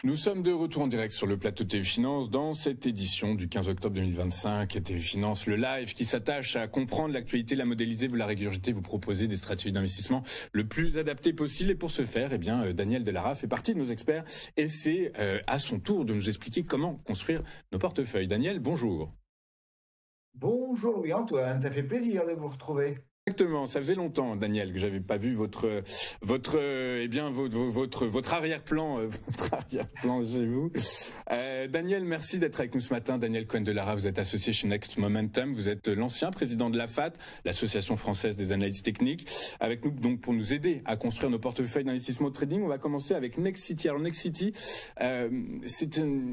Nous sommes de retour en direct sur le plateau TV Finance dans cette édition du 15 octobre 2025. TV Finance, le live qui s'attache à comprendre l'actualité, la modéliser, vous la régurgiter, vous proposer des stratégies d'investissement le plus adaptées possible. Et pour ce faire, Daniel Delara fait partie de nos experts et c'est à son tour de nous expliquer comment construire nos portefeuilles. Daniel, bonjour. Bonjour Louis-Antoine, ça fait plaisir de vous retrouver. Exactement, ça faisait longtemps, Daniel, que j'avais pas vu votre arrière-plan, chez vous. Daniel, merci d'être avec nous ce matin. Daniel Cohen-Delara, vous êtes associé chez Next Momentum, vous êtes l'ancien président de l'AFAT, l'Association française des analystes techniques. Avec nous donc pour nous aider à construire nos portefeuilles d'investissement au trading, on va commencer avec Nexity. Alors Nexity, c'est une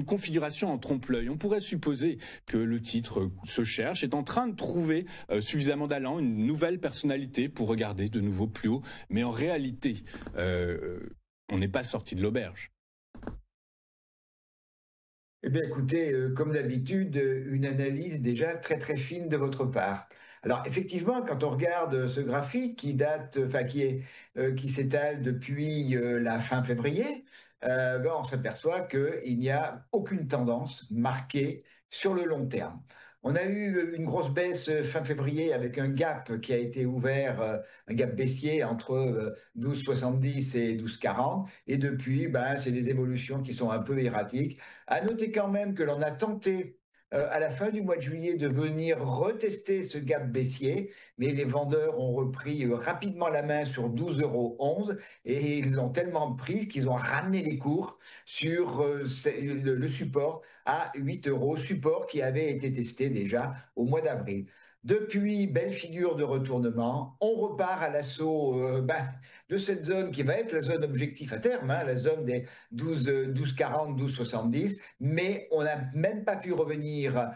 configuration en trompe-l'œil. On pourrait supposer que le titre se cherche, est en train de trouver suffisamment d'allant, une nouvelle personnalité pour regarder de nouveau plus haut. Mais en réalité, on n'est pas sorti de l'auberge. Eh bien écoutez, comme d'habitude, une analyse déjà très très fine de votre part. Alors effectivement, quand on regarde ce graphique qui date, qui s'étale depuis la fin février, on s'aperçoit qu'il n'y a aucune tendance marquée sur le long terme. On a eu une grosse baisse fin février avec un gap qui a été ouvert, un gap baissier entre 12,70 et 12,40. Et depuis, c'est des évolutions qui sont un peu erratiques. À noter quand même que l'on a tenté à la fin du mois de juillet de venir retester ce gap baissier, mais les vendeurs ont repris rapidement la main sur 12,11 € et ils l'ont tellement pris qu'ils ont ramené les cours sur le support à 8 €, support qui avait été testé déjà au mois d'avril. Depuis, belle figure de retournement, on repart à l'assaut de cette zone qui va être la zone objectif à terme, la zone des 12,40, 12,70, mais on n'a même pas pu revenir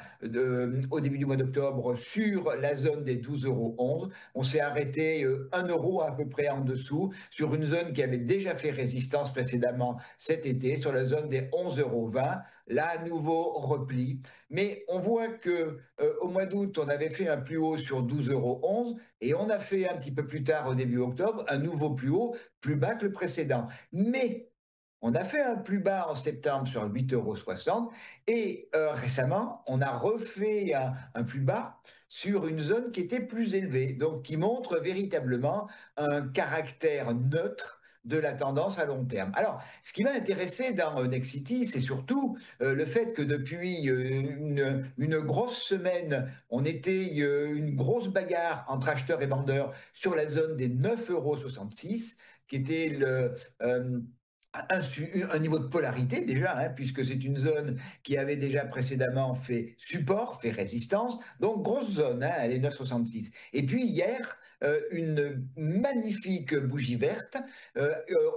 au début du mois d'octobre sur la zone des 12,11 €. On s'est arrêté 1 € à peu près en dessous, sur une zone qui avait déjà fait résistance précédemment cet été, sur la zone des 11,20 €. Là, à nouveau, repli. Mais on voit que au mois d'août, on avait fait un plus haut sur 12,11 € et on a fait un petit peu plus tard, au début octobre, un nouveau plus haut, plus bas que le précédent. Mais on a fait un plus bas en septembre sur 8,60 € et récemment, on a refait un plus bas sur une zone qui était plus élevée, donc qui montre véritablement un caractère neutre de la tendance à long terme. Alors, ce qui m'a intéressé dans Nexity, c'est surtout le fait que depuis une grosse semaine, on était une grosse bagarre entre acheteurs et vendeurs sur la zone des 9,66 € qui était un niveau de polarité déjà, puisque c'est une zone qui avait déjà précédemment fait support, fait résistance, donc grosse zone, elle est 9,66. Et puis hier, une magnifique bougie verte,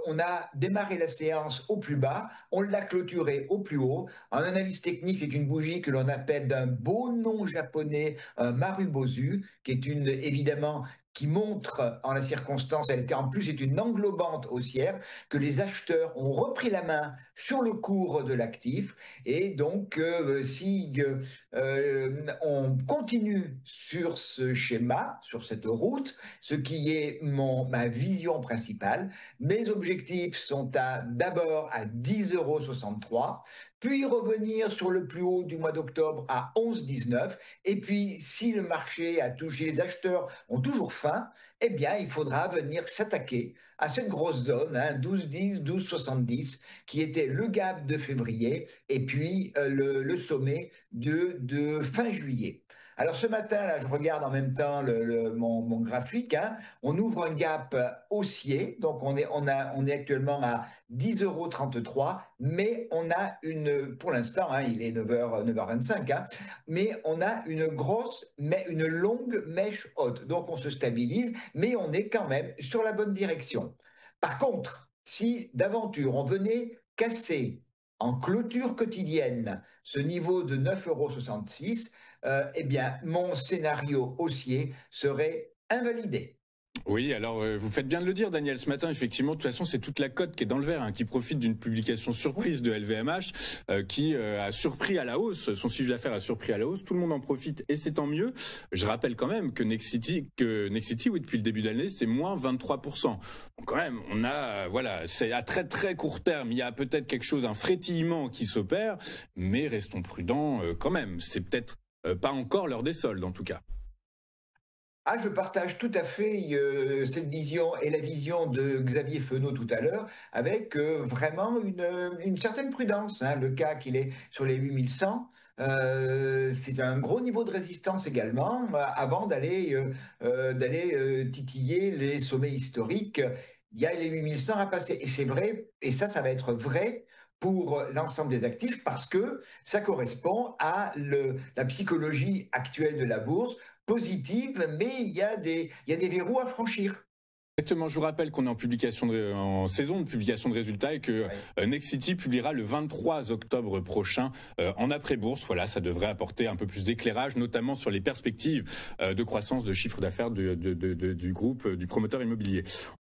on a démarré la séance au plus bas, on l'a clôturée au plus haut. En analyse technique, c'est une bougie que l'on appelle d'un beau nom japonais, un Marubozu, qui est évidemment qui montre en la circonstance, en plus est une englobante haussière, que les acheteurs ont repris la main sur le cours de l'actif. Et donc, si on continue sur ce schéma, sur cette route, ce qui est ma vision principale, mes objectifs sont d'abord à 10,63 €, puis revenir sur le plus haut du mois d'octobre à 11,19 €. Et puis, si le marché a touché, les acheteurs ont toujours faim, eh bien, il faudra venir s'attaquer à cette grosse zone, 12,10, 12,70, qui était le gap de février et puis le sommet de fin juillet. Alors ce matin, là, je regarde en même temps mon graphique, on ouvre un gap haussier, donc on est actuellement à 10,33 €, mais on a pour l'instant, il est 9h25, mais on a une longue mèche haute, donc on se stabilise, mais on est quand même sur la bonne direction. Par contre, si d'aventure on venait casser en clôture quotidienne ce niveau de 9,66 €, eh bien mon scénario haussier serait invalidé. Oui, alors vous faites bien de le dire, Daniel, ce matin, effectivement, de toute façon, c'est toute la cote qui est dans le vert, hein, qui profite d'une publication surprise de LVMH, qui a surpris à la hausse, son chiffre d'affaires a surpris à la hausse, tout le monde en profite et c'est tant mieux. Je rappelle quand même que Nexity, oui, depuis le début d'année, c'est moins 23%. Donc quand même, on a, voilà, c'est à très très court terme, il y a peut-être quelque chose, un frétillement qui s'opère, mais restons prudents quand même, c'est peut-être pas encore l'heure des soldes en tout cas. Ah, je partage tout à fait cette vision et la vision de Xavier Fenot tout à l'heure, avec vraiment une certaine prudence, hein. Le CAC, il est sur les 8100. C'est un gros niveau de résistance également, avant d'aller titiller les sommets historiques. Il y a les 8100 à passer. Et c'est vrai, et ça va être vrai pour l'ensemble des actifs parce que ça correspond à la psychologie actuelle de la bourse positive, mais il y a des verrous à franchir. Exactement, je vous rappelle qu'on est en saison de publication de résultats et que Nexity publiera le 23 octobre prochain en après-bourse. Voilà, ça devrait apporter un peu plus d'éclairage, notamment sur les perspectives de croissance de chiffre d'affaires du groupe, du promoteur immobilier.